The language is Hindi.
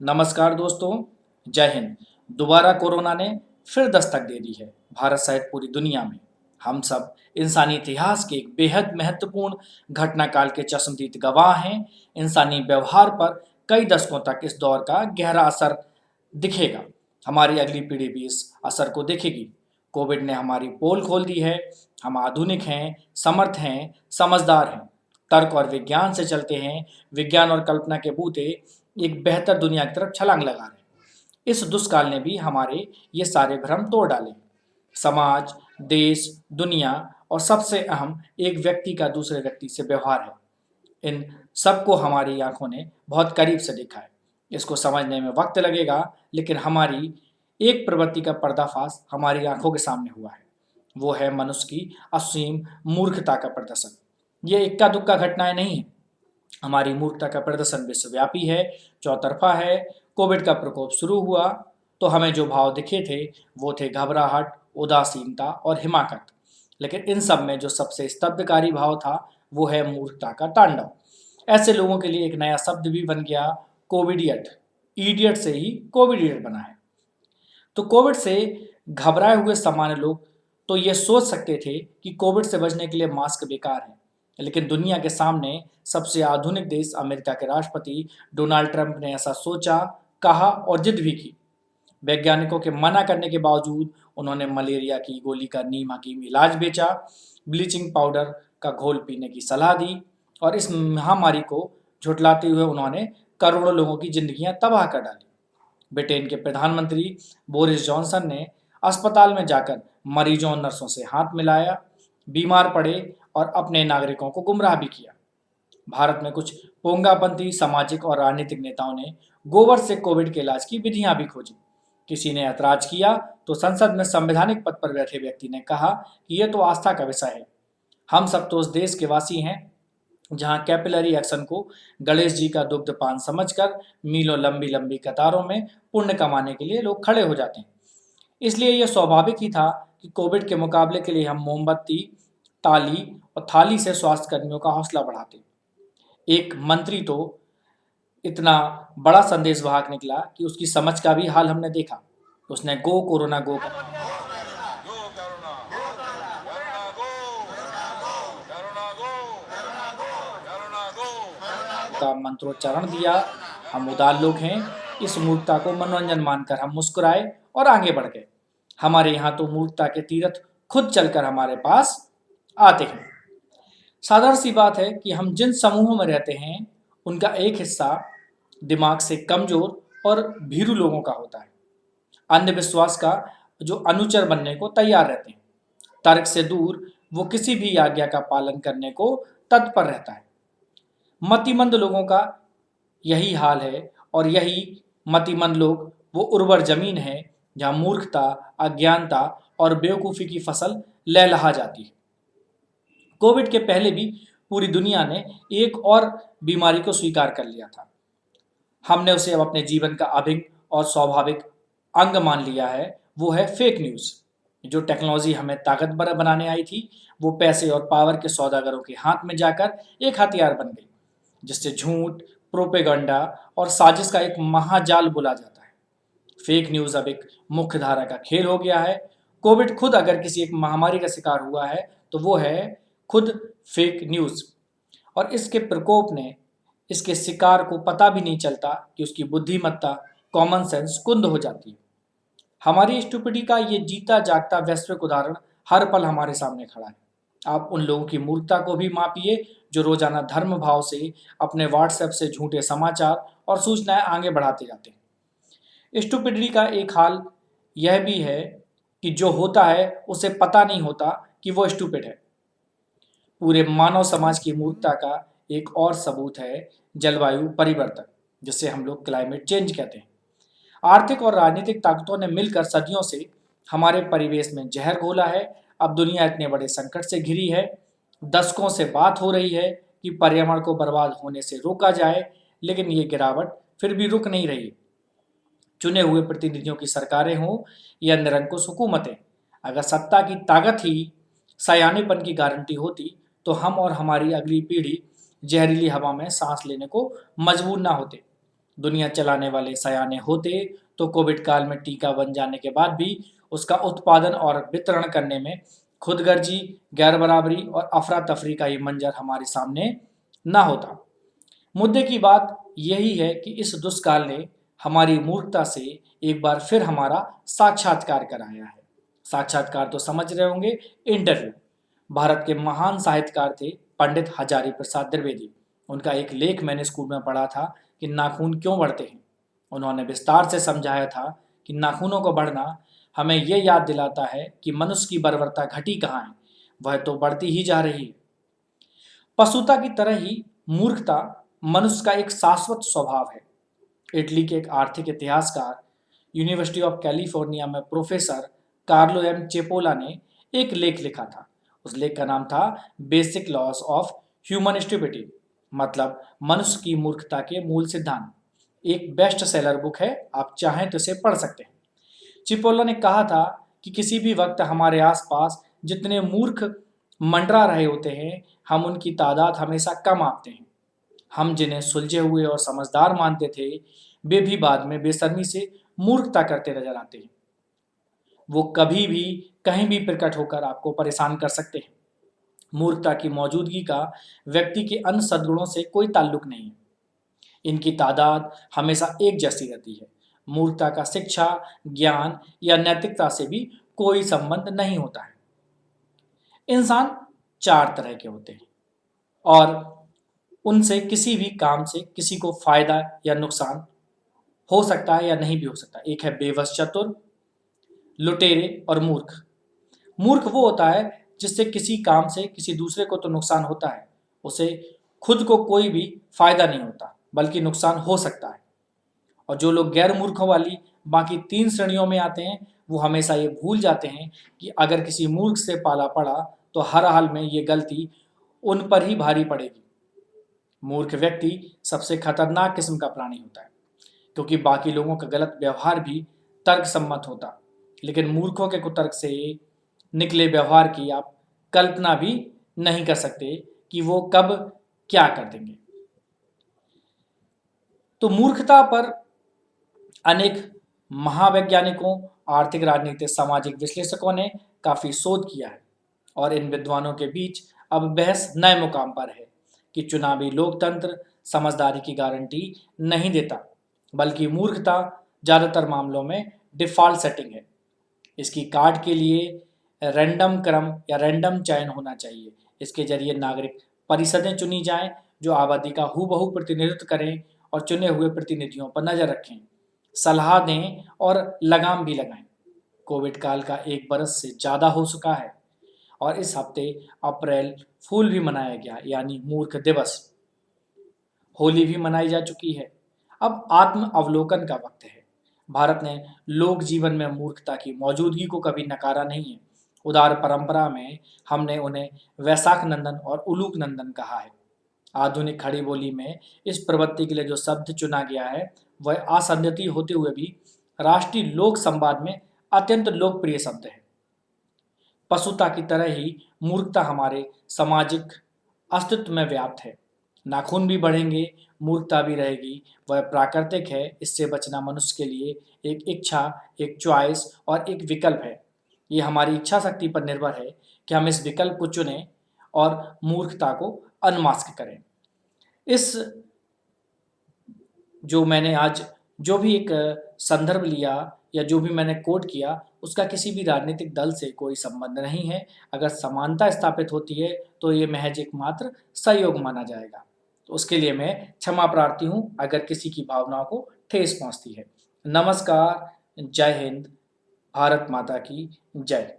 नमस्कार दोस्तों, जय हिंद। दोबारा कोरोना ने फिर दस्तक दे दी है भारत सहित पूरी दुनिया में। हम सब इंसानी इतिहास के एक बेहद महत्वपूर्ण घटनाकाल के चश्मदीद गवाह हैं। इंसानी व्यवहार पर कई दशकों तक इस दौर का गहरा असर दिखेगा। हमारी अगली पीढ़ी भी इस असर को देखेगी। कोविड ने हमारी पोल खोल दी है। हम आधुनिक हैं, समर्थ हैं, समझदार हैं, तर्क और विज्ञान से चलते हैं। विज्ञान और कल्पना के बूते एक बेहतर दुनिया की तरफ छलांग लगा रहे हैं। इस दुष्काल ने भी हमारे ये सारे भ्रम तोड़ डाले। समाज, देश, दुनिया और सबसे अहम एक व्यक्ति का दूसरे व्यक्ति से व्यवहार है। इन सबको हमारी आंखों ने बहुत करीब से देखा है। इसको समझने में वक्त लगेगा, लेकिन हमारी एक प्रवृत्ति का पर्दाफाश हमारी आंखों के सामने हुआ है। वो है मनुष्य की असीम मूर्खता का प्रदर्शन। ये इक्का दुक्का घटनाएं नहीं है। हमारी मूर्खता का प्रदर्शन विश्वव्यापी है, चौतरफा है। कोविड का प्रकोप शुरू हुआ तो हमें जो भाव दिखे थे वो थे घबराहट, उदासीनता और हिमाकत। लेकिन इन सब में जो सबसे स्तब्धकारी भाव था वो है मूर्खता का तांडव। ऐसे लोगों के लिए एक नया शब्द भी बन गया, कोविडियट। ईडियट से ही कोविडियट बना है। तो कोविड से घबराए हुए सामान्य लोग तो ये सोच सकते थे कि कोविड से बचने के लिए मास्क बेकार है, लेकिन दुनिया के सामने सबसे आधुनिक देश अमेरिका के राष्ट्रपति डोनाल्ड ट्रंप ने ऐसा सोचा, कहा और जिद भी की। वैज्ञानिकों के मना करने के बावजूद उन्होंने मलेरिया की गोली का नीम हकीम इलाज बेचा, ब्लीचिंग पाउडर का घोल पीने की सलाह दी और इस महामारी को झुठलाते हुए उन्होंने करोड़ों लोगों की जिंदगियां तबाह कर डाली। ब्रिटेन के प्रधानमंत्री बोरिस जॉनसन ने अस्पताल में जाकर मरीजों और नर्सों से हाथ मिलाया, बीमार पड़े और अपने नागरिकों को गुमराह भी किया। भारत में कुछ पोंगापंथी सामाजिक और राजनीतिक नेताओं ने गोबर से कोविड के इलाज की विधियां भी खोजी। किसी ने ऐतराज किया तो संसद में संवैधानिक पद पर बैठे व्यक्ति ने कहा कि यह तो आस्था का विषय है। हम सब तो उस देश के वासी हैं जहां कैपिलरी एक्शन को गणेश जी का दुग्ध पान समझकर मीलों लंबी लंबी कतारों में पुण्य कमाने के लिए लोग खड़े हो जाते हैं। इसलिए यह स्वाभाविक ही था कि कोविड के मुकाबले के लिए हम मोमबत्ती, ताली और थाली से स्वास्थ्य कर्मियों का हौसला बढ़ाते। एक मंत्री तो इतना बड़ा संदेश वाहक निकला कि उसकी समझ का भी हाल हमने देखा। उसने गो कोरोना गो का मंत्रोच्चारण दिया। हम उदार लोग हैं। इस मूर्खता को मनोरंजन मानकर हम मुस्कुराए और आगे बढ़ गए। हमारे यहाँ तो मूर्खता के तीर्थ खुद चलकर हमारे पास आते हैं। साधारण सी बात है कि हम जिन समूहों में रहते हैं उनका एक हिस्सा दिमाग से कमजोर और भीरू लोगों का होता है। अंधविश्वास का जो अनुचर बनने को तैयार रहते हैं। तर्क से दूर वो किसी भी आज्ञा का पालन करने को तत्पर रहता है। मतिमंद लोगों का यही हाल है और यही मतिमंद लोग वो उर्वर जमीन है जहां मूर्खता, अज्ञानता और बेवकूफ़ी की फसल लहलहा जाती है। कोविड के पहले भी पूरी दुनिया ने एक और बीमारी को स्वीकार कर लिया था। हमने उसे अब अपने जीवन का अभिन्न और स्वाभाविक अंग मान लिया है। वो है फेक न्यूज़। जो टेक्नोलॉजी हमें ताकतवर बनाने आई थी वो पैसे और पावर के सौदागरों के हाथ में जाकर एक हथियार बन गई, जिससे झूठ, प्रोपेगंडा और साजिश का एक महाजाल बुला जाता है। फेक न्यूज़ अब एक मुख्य धारा का खेल हो गया है। कोविड खुद अगर किसी एक महामारी का शिकार हुआ है तो वो है खुद फेक न्यूज़। और इसके प्रकोप ने इसके शिकार को पता भी नहीं चलता कि उसकी बुद्धिमत्ता, कॉमन सेंस कुंद हो जाती है। हमारी स्टुपिडी का ये जीता जागता वैश्विक उदाहरण हर पल हमारे सामने खड़ा है। आप उन लोगों की मूर्खता को भी मापिए जो रोजाना धर्म भाव से अपने व्हाट्सएप से झूठे समाचार और सूचनाएं आगे बढ़ाते जाते हैं। स्टुपिडिटी का एक हाल यह भी है कि जो होता है उसे पता नहीं होता कि वो स्टूपिड है। पूरे मानव समाज की मूर्खता का एक और सबूत है जलवायु परिवर्तन, जिसे हम लोग क्लाइमेट चेंज कहते हैं। आर्थिक और राजनीतिक ताकतों ने मिलकर सदियों से हमारे परिवेश में जहर घोला है। अब दुनिया इतने बड़े संकट से घिरी है। दशकों से बात हो रही है कि पर्यावरण को बर्बाद होने से रोका जाए, लेकिन ये गिरावट फिर भी रुक नहीं रही। चुने हुए प्रतिनिधियों की सरकारें हों या निरंकुश हुकूमतें, अगर सत्ता की ताकत ही सयानेपन की गारंटी होती तो हम और हमारी अगली पीढ़ी जहरीली हवा में सांस लेने को मजबूर ना होते। दुनिया चलाने वाले सयाने होते तो कोविड काल में टीका बन जाने के बाद भी उसका उत्पादन और वितरण करने में खुदगर्जी, गैर बराबरी और अफरा तफरी का ये मंजर हमारे सामने ना होता। मुद्दे की बात यही है कि इस दुष्काल ने हमारी मूर्खता से एक बार फिर हमारा साक्षात्कार कराया है। साक्षात्कार तो समझ रहे होंगे, इंटरव्यू। भारत के महान साहित्यकार थे पंडित हजारी प्रसाद द्विवेदी। उनका एक लेख मैंने स्कूल में पढ़ा था कि नाखून क्यों बढ़ते हैं। उन्होंने विस्तार से समझाया था कि नाखूनों को बढ़ना हमें यह याद दिलाता है कि मनुष्य की बर्बरता घटी कहाँ है, वह तो बढ़ती ही जा रही है। पशुता की तरह ही मूर्खता मनुष्य का एक शाश्वत स्वभाव है। इटली के एक आर्थिक इतिहासकार, यूनिवर्सिटी ऑफ कैलिफोर्निया में प्रोफेसर कार्लो एम चेपोला ने एक लेख लिखा था। उस लेख का नाम था basic loss of human stupidity, मतलब मनुष्य की मूर्खता के मूल सिद्धांत। एक बेस्ट सेलर बुक है, आप चाहें तो इसे पढ़ सकते हैं। चिपोला ने कहा था कि किसी भी वक्त हमारे आसपास जितने मूर्ख मंडरा रहे होते हैं, हम उनकी तादाद हमेशा कम आते हैं। हम जिन्हें सुलझे हुए और समझदार मानते थे, वे भी बाद में बेशर्मी से मूर्खता करते नजर आते हैं। वो कभी भी कहीं भी प्रकट होकर आपको परेशान कर सकते हैं। मूर्खता की मौजूदगी का व्यक्ति के अन्य सद्गुणों से कोई ताल्लुक नहीं है। इनकी तादाद हमेशा एक जैसी रहती है। मूर्खता का शिक्षा, ज्ञान या नैतिकता से भी कोई संबंध नहीं होता है। इंसान चार तरह के होते हैं और उनसे किसी भी काम से किसी को फायदा या नुकसान हो सकता है या नहीं भी हो सकता। एक है बेवश चतुर, लुटेरे और मूर्ख। मूर्ख वो होता है जिससे किसी काम से किसी दूसरे को तो नुकसान होता है, उसे खुद को कोई भी फायदा नहीं होता बल्कि नुकसान हो सकता है। और जो लोग गैर मूर्खों वाली बाकी तीन श्रेणियों में आते हैं, वो हमेशा ये भूल जाते हैं कि अगर किसी मूर्ख से पाला पड़ा तो हर हाल में ये गलती उन पर ही भारी पड़ेगी। मूर्ख व्यक्ति सबसे खतरनाक किस्म का प्राणी होता है, क्योंकि बाकी लोगों का गलत व्यवहार भी तर्क सम्मत होता, लेकिन मूर्खों के कुतर्क से निकले व्यवहार की आप कल्पना भी नहीं कर सकते कि वो कब क्या कर देंगे। तो मूर्खता पर अनेक महावैज्ञानिकों, आर्थिक, राजनीतिक, सामाजिक विश्लेषकों ने काफी शोध किया है और इन विद्वानों के बीच अब बहस नए मुकाम पर है कि चुनावी लोकतंत्र समझदारी की गारंटी नहीं देता, बल्कि मूर्खता ज्यादातर मामलों में डिफॉल्ट सेटिंग है। इसकी कार्ड के लिए रैंडम क्रम या रैंडम चयन होना चाहिए। इसके जरिए नागरिक परिषदें चुनी जाएं जो आबादी का हूबहू प्रतिनिधित्व करें और चुने हुए प्रतिनिधियों पर नजर रखें, सलाह दें और लगाम भी लगाएं। कोविड काल का एक बरस से ज़्यादा हो चुका है और इस हफ्ते अप्रैल फूल भी मनाया गया, यानी मूर्ख दिवस। होली भी मनाई जा चुकी है। अब आत्म अवलोकन का वक्त है। भारत ने लोक जीवन में मूर्खता की मौजूदगी को कभी नकारा नहीं है। उदार परंपरा में हमने उन्हें वैशाख नंदन और उलूक नंदन कहा है। आधुनिक खड़ी बोली में इस प्रवृत्ति के लिए जो शब्द चुना गया है वह असंगति होते हुए भी राष्ट्रीय लोक संवाद में अत्यंत लोकप्रिय शब्द है। पशुता की तरह ही मूर्खता हमारे सामाजिक अस्तित्व में व्याप्त है। नाखून भी बढ़ेंगे, मूर्खता भी रहेगी, वह प्राकृतिक है। इससे बचना मनुष्य के लिए एक इच्छा, एक चॉइस और एक विकल्प है। ये हमारी इच्छा शक्ति पर निर्भर है कि हम इस विकल्प को चुनें और मूर्खता को अनमास्क करें। इस जो मैंने आज जो भी एक संदर्भ लिया या जो भी मैंने कोट किया, उसका किसी भी राजनीतिक दल से कोई संबंध नहीं है। अगर समानता स्थापित होती है तो ये महज एकमात्र सहयोग माना जाएगा। तो उसके लिए मैं क्षमा प्रार्थी हूँ अगर किसी की भावनाओं को ठेस पहुँचती है। नमस्कार, जय हिंद, भारत माता की जय।